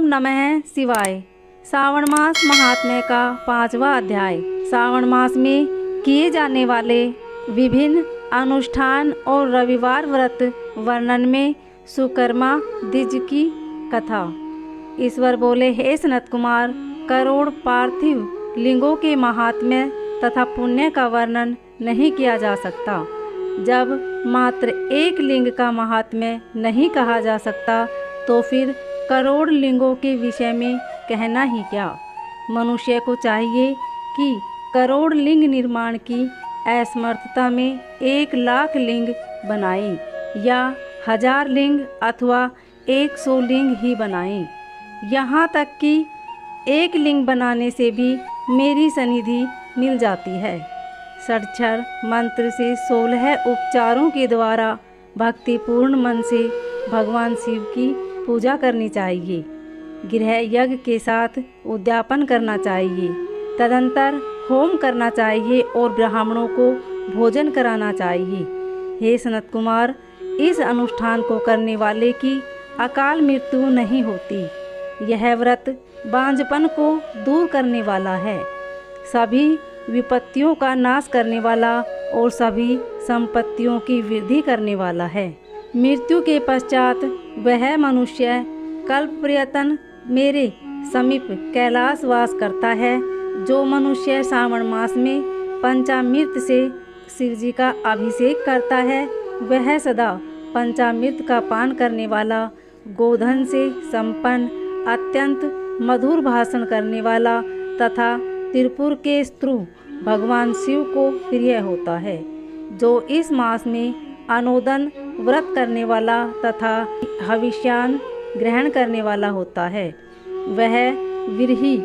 ओम नमः शिवाय। श्रावण मास महात्म्य का 5वां अध्याय। श्रावण मास में किए जाने वाले विभिन्न अनुष्ठान और रविवार व्रत वर्णन में सुकर्मा द्विज की कथा। ईश्वर बोले, हे सनत कुमार, करोड़ पार्थिव लिंगों के महात्म्य तथा पुण्य का वर्णन नहीं किया जा सकता। जब मात्र एक लिंग का महात्म्य नहीं कहा जा सकता तो फिर करोड़ लिंगों के विषय में कहना ही क्या। मनुष्य को चाहिए कि करोड़ लिंग निर्माण की असमर्थता में 1,00,000 लिंग बनाए या 1000 लिंग अथवा 100 लिंग ही बनाए। यहाँ तक कि एक लिंग बनाने से भी मेरी सनिधि मिल जाती है। षडक्षर मंत्र से 16 उपचारों के द्वारा भक्तिपूर्ण मन से भगवान शिव की पूजा करनी चाहिए। गृह यज्ञ के साथ उद्यापन करना चाहिए। तदंतर होम करना चाहिए और ब्राह्मणों को भोजन कराना चाहिए। हे सनत कुमार, इस अनुष्ठान को करने वाले की अकाल मृत्यु नहीं होती। यह व्रत बांझपन को दूर करने वाला है, सभी विपत्तियों का नाश करने वाला और सभी संपत्तियों की वृद्धि करने वाला है। मृत्यु के पश्चात वह मनुष्य कल्प पर्यंत मेरे समीप कैलाश वास करता है। जो मनुष्य श्रावण मास में पंचामृत से शिव जी का अभिषेक करता है, वह सदा पंचामृत का पान करने वाला, गोधन से संपन्न, अत्यंत मधुर भाषण करने वाला तथा त्रिपुर के स्त्रु भगवान शिव को प्रिय होता है। जो इस मास में अनुदन व्रत करने वाला तथा हविष्यान ग्रहण करने वाला होता है, वह विरही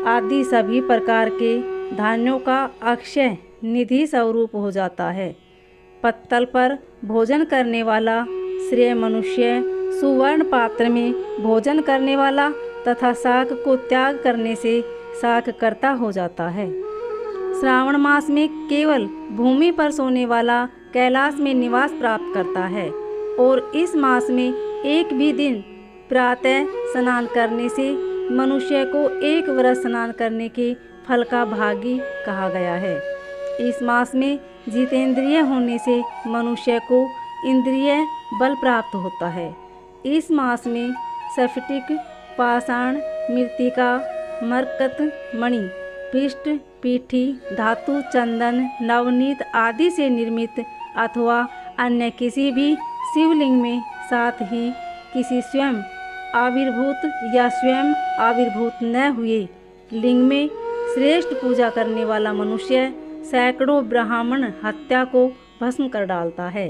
आदि सभी प्रकार के धान्यों का अक्षय निधि स्वरूप हो जाता है। पत्तल पर भोजन करने वाला श्रेय मनुष्य सुवर्ण पात्र में भोजन करने वाला तथा शाक को त्याग करने से शाक कर्ता हो जाता है। श्रावण मास में केवल भूमि पर सोने वाला कैलाश में निवास प्राप्त करता है और इस मास में एक भी दिन प्रातः स्नान करने से मनुष्य को 1 वर्ष स्नान करने के फल का भागी कहा गया है। इस मास में जितेंद्रिय होने से मनुष्य को इंद्रिय बल प्राप्त होता है। इस मास में स्फटिक, पाषाण, मृत्तिका, मरकत, मणि, पृष्ठ, पीठी, धातु, चंदन, नवनीत आदि से निर्मित अथवा अन्य किसी भी शिवलिंग में, साथ ही किसी स्वयं आविर्भूत या स्वयं आविर्भूत न हुए लिंग में श्रेष्ठ पूजा करने वाला मनुष्य सैकड़ों ब्राह्मण हत्या को भस्म कर डालता है।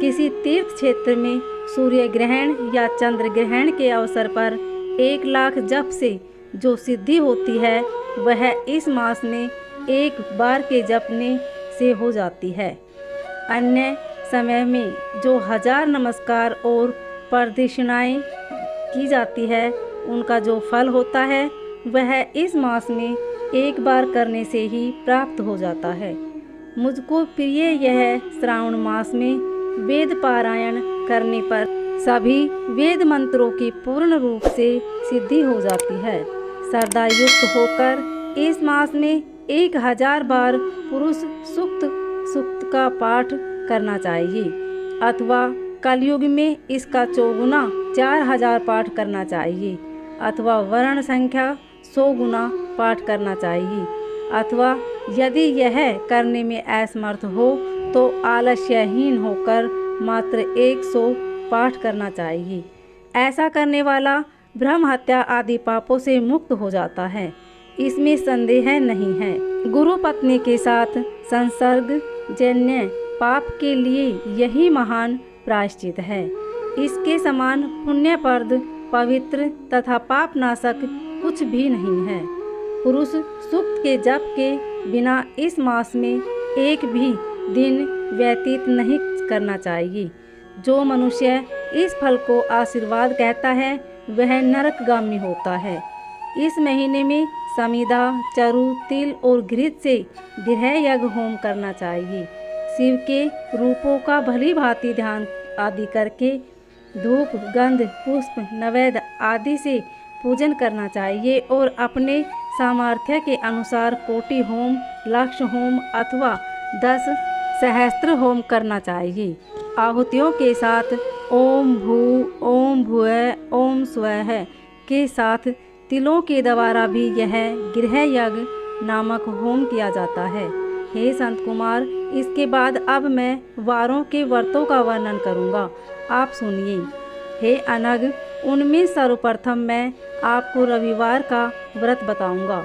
किसी तीर्थ क्षेत्र में सूर्य ग्रहण या चंद्र ग्रहण के अवसर पर 1,00,000 जप से जो सिद्धि होती है, वह इस मास में 1 बार के जपने से हो जाती है। अन्य समय में जो 1000 नमस्कार और प्रदक्षिणाएं की जाती है, उनका जो फल होता है वह इस मास में 1 बार करने से ही प्राप्त हो जाता है। मुझको प्रिय यह श्रावण मास में वेद पारायण करने पर सभी वेद मंत्रों की पूर्ण रूप से सिद्धि हो जाती है। श्रद्धा युक्त होकर इस मास में 1000 बार पुरुष सूक्त का पाठ करना चाहिए अथवा कलयुग में इसका चौगुना 4000 पाठ करना चाहिए अथवा वर्ण संख्या 100 गुना पाठ करना चाहिए अथवा यदि यह करने में असमर्थ हो तो आलस्यहीन होकर मात्र 100 पाठ करना चाहिए। ऐसा करने वाला ब्रह्म हत्या आदि पापों से मुक्त हो जाता है, इसमें संदेह नहीं है। गुरु पत्नी के साथ संसर्ग जन्य पाप के लिए यही महान प्रायश्चित है। इसके समान पुण्यप्रद, पवित्र तथा पाप नाशक कुछ भी नहीं है। पुरुष सूक्त के जप के बिना इस मास में एक भी दिन व्यतीत नहीं करना चाहिए। जो मनुष्य इस फल को आशीर्वाद कहता है, वह नरकगामी होता है। इस महीने में समिधा, चरु, तिल और घृत से गृह यज्ञ होम करना चाहिए। शिव के रूपों का भली भांति ध्यान आदि करके धूप, गंध, पुष्प, नैवेद्य आदि से पूजन करना चाहिए और अपने सामर्थ्य के अनुसार कोटि होम, लक्ष होम अथवा 10 सहस्त्र होम करना चाहिए। आहुतियों के साथ ओम भू, ओम भुवः, ओम स्वः के साथ तिलों के द्वारा भी यह गृह यज्ञ नामक होम किया जाता है। हे संत कुमार, इसके बाद अब मैं वारों के व्रतों का वर्णन करूँगा, आप सुनिए। हे अनग, उनमें सर्वप्रथम मैं आपको रविवार का व्रत बताऊंगा।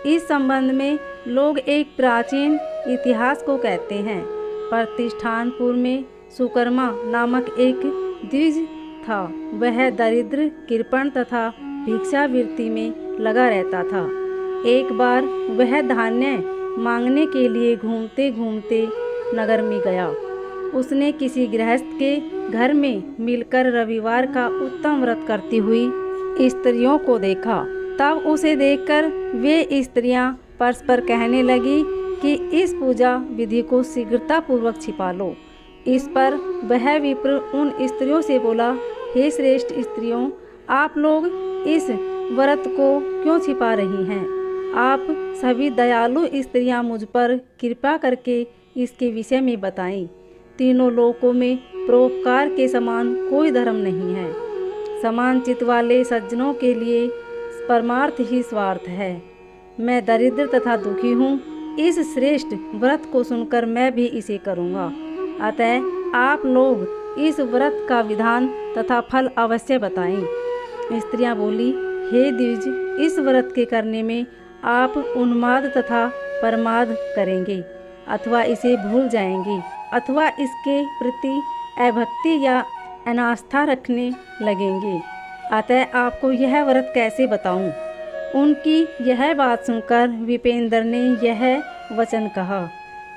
इस संबंध में लोग एक प्राचीन इतिहास को कहते हैं। प्रतिष्ठानपुर में सुकर्मा नामक एक द्विज था। वह दरिद्र, कृपण तथा भिक्षावृत्ति में लगा रहता था। एक बार वह धान्य मांगने के लिए घूमते घूमते नगर में गया। उसने किसी गृहस्थ के घर में मिलकर रविवार का उत्तम व्रत करती हुई स्त्रियों को देखा। तब उसे देखकर वे स्त्रियां परस्पर कहने लगी कि इस पूजा विधि को शीघ्रतापूर्वक छिपा लो। इस पर वह विप्र उन स्त्रियों से बोला, हे श्रेष्ठ स्त्रियों, आप लोग इस व्रत को क्यों छिपा रही हैं? आप सभी दयालु स्त्रियां मुझ पर कृपा करके इसके विषय में बताएं। तीनों लोकों में परोपकार के समान कोई धर्म नहीं है। समान चित्त वाले सज्जनों के लिए परमार्थ ही स्वार्थ है। मैं दरिद्र तथा दुखी हूँ। इस श्रेष्ठ व्रत को सुनकर मैं भी इसे करूँगा। अतः आप लोग इस व्रत का विधान तथा फल अवश्य बताएं। स्त्रियां बोली, हे द्विज, इस व्रत के करने में आप उन्माद तथा प्रमाद करेंगे अथवा इसे भूल जाएंगे अथवा इसके प्रति अभक्ति या अनास्था रखने लगेंगे। अतः आपको यह व्रत कैसे बताऊं? उनकी यह बात सुनकर विपेंद्र ने यह वचन कहा,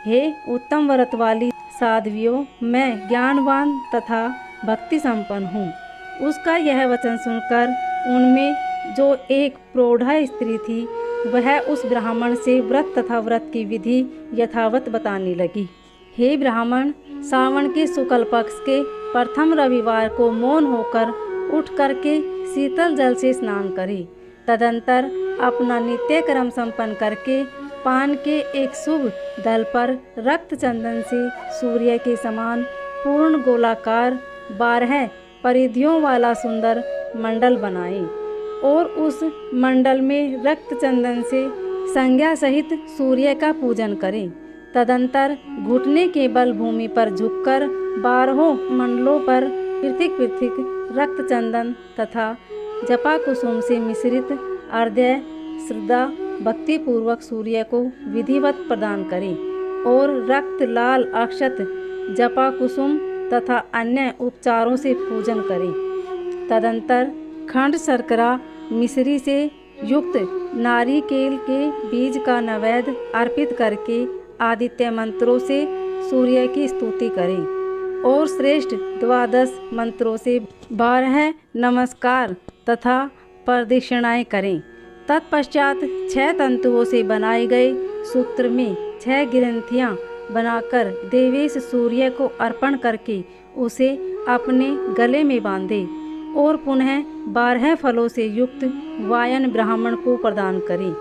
हे उत्तम व्रत वाली साध्वियों, मैं ज्ञानवान तथा भक्ति संपन्न हूँ। उसका यह वचन सुनकर उनमें जो एक प्रौढ़ा स्त्री थी वह उस ब्राह्मण से व्रत तथा व्रत की विधि यथावत बताने लगी। हे ब्राह्मण, सावन के शुक्ल पक्ष के प्रथम रविवार को मौन होकर उठ करके शीतल जल से स्नान करें। तदंतर अपना नित्य कर्म संपन्न करके पान के एक शुभ दल पर रक्त चंदन से सूर्य के समान पूर्ण गोलाकार 12 परिधियों वाला सुंदर मंडल बनाएं और उस मंडल में रक्त चंदन से संज्ञा सहित सूर्य का पूजन करें। तदंतर घुटने के बल भूमि पर झुककर 12 मंडलों पर पृथक पृथक रक्त चंदन तथा जपा कुसुम से मिश्रित अर्घ्य श्रद्धा भक्ति पूर्वक सूर्य को विधिवत प्रदान करें और रक्त लाल अक्षत जपा कुसुम तथा अन्य उपचारों से पूजन करें। तदंतर खंड शर्करा मिश्री से युक्त नारिकेल के बीज का नैवेद्य अर्पित करके आदित्य मंत्रों से सूर्य की स्तुति करें और श्रेष्ठ 12 मंत्रों से 12 नमस्कार तथा प्रदक्षिणाएं करें। तत्पश्चात 6 तंतुओं से बनाए गए सूत्र में 6 ग्रंथियां बनाकर देवेश सूर्य को अर्पण करके उसे अपने गले में बांधे और पुनः 12 फलों से युक्त वायन ब्राह्मण को प्रदान करें।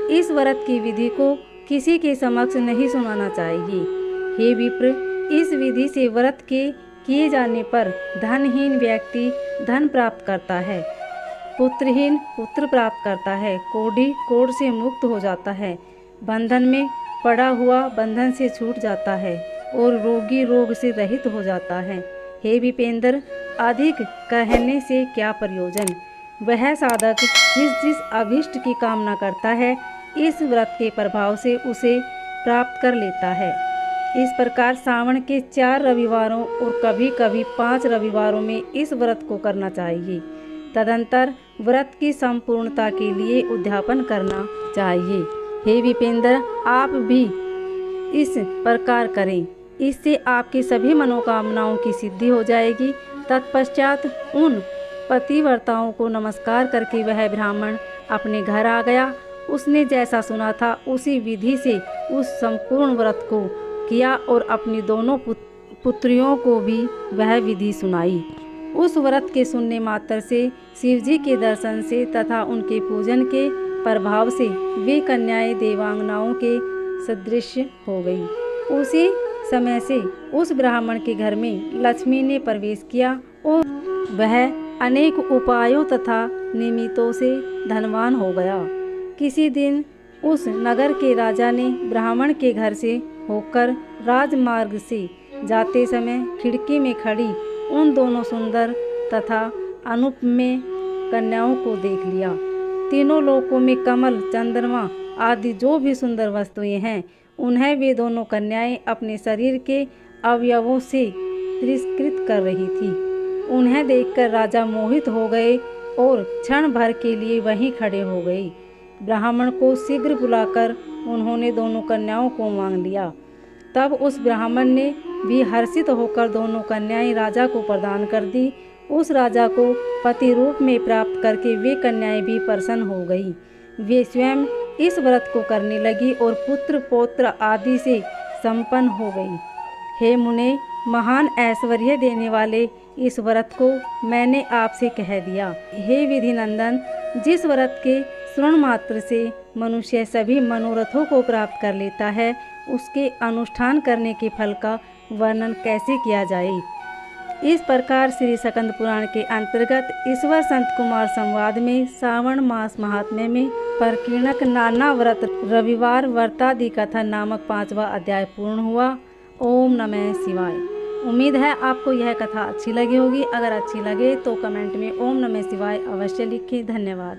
इस व्रत की विधि को किसी के समक्ष नहीं सुनाना चाहिए। हे विप्र, इस विधि से व्रत के किए जाने पर धनहीन व्यक्ति धन प्राप्त करता है, पुत्रहीन पुत्र प्राप्त करता है, कोढ़ी कोढ़ से मुक्त हो जाता है, बंधन में पड़ा हुआ बंधन से छूट जाता है और रोगी रोग से रहित हो जाता है। हे विपेंद्र, अधिक कहने से क्या प्रयोजन? वह साधक जिस अभीष्ट की कामना करता है इस व्रत के प्रभाव से उसे प्राप्त कर लेता है। इस प्रकार सावन के 4 रविवारों और कभी कभी 5 रविवारों में इस व्रत को करना चाहिए। तदंतर व्रत की संपूर्णता के लिए उद्यापन करना चाहिए। हे विपेंद्र, आप भी इस प्रकार करें, इससे आपकी सभी मनोकामनाओं की सिद्धि हो जाएगी। तत्पश्चात उन पतिव्रताओं को नमस्कार करके वह ब्राह्मण अपने घर आ गया। उसने जैसा सुना था उसी विधि से उस संपूर्ण व्रत को किया और अपनी दोनों पुत्रियों को भी वह विधि सुनाई। उस व्रत के सुनने मात्र से, शिव जी के दर्शन से तथा उनके पूजन के प्रभाव से वे कन्याएं देवांगनाओं के सदृश हो गई। उसी समय से उस ब्राह्मण के घर में लक्ष्मी ने प्रवेश किया और वह अनेक उपायों तथा निमित्तों से धनवान हो गया। किसी दिन उस नगर के राजा ने ब्राह्मण के घर से होकर राजमार्ग से जाते समय खिड़की में खड़ी उन दोनों सुंदर तथा अनुपमेय कन्याओं को देख लिया। तीनों लोकों में कमल, चंद्रमा आदि जो भी सुंदर वस्तुएं हैं, उन्हें वे दोनों कन्याएं अपने शरीर के अवयवों से तिरस्कृत कर रही थी। उन्हें देखकर राजा मोहित हो गए और क्षण भर के लिए वहीं खड़े हो गए। ब्राह्मण को शीघ्र बुलाकर उन्होंने दोनों कन्याओं को मांग लिया। तब उस ब्राह्मण ने भी हर्षित होकर दोनों कन्याएं राजा को प्रदान कर दी। उस राजा को पति रूप में प्राप्त करके वे कन्याएं भी प्रसन्न हो गई। वे स्वयं इस व्रत को करने लगी और पुत्र पौत्र आदि से संपन्न हो गई। हे मुने, महान ऐश्वर्य देने वाले इस व्रत को मैंने आपसे कह दिया। हे विधि नंदन, जिस व्रत के श्रवण मात्र से मनुष्य सभी मनोरथों को प्राप्त कर लेता है, उसके अनुष्ठान करने के फल का वर्णन कैसे किया जाए। इस प्रकार श्री स्कंद पुराण के अंतर्गत ईश्वर संत कुमार संवाद में श्रावण मास महात्म्य में परकीणक नाना व्रत रविवार व्रतादि कथन नामक 5वां अध्याय पूर्ण हुआ। ओम नमः शिवाय। उम्मीद है आपको यह कथा अच्छी लगी होगी। अगर अच्छी लगे तो कमेंट में ओम नमः शिवाय अवश्य लिखें। धन्यवाद।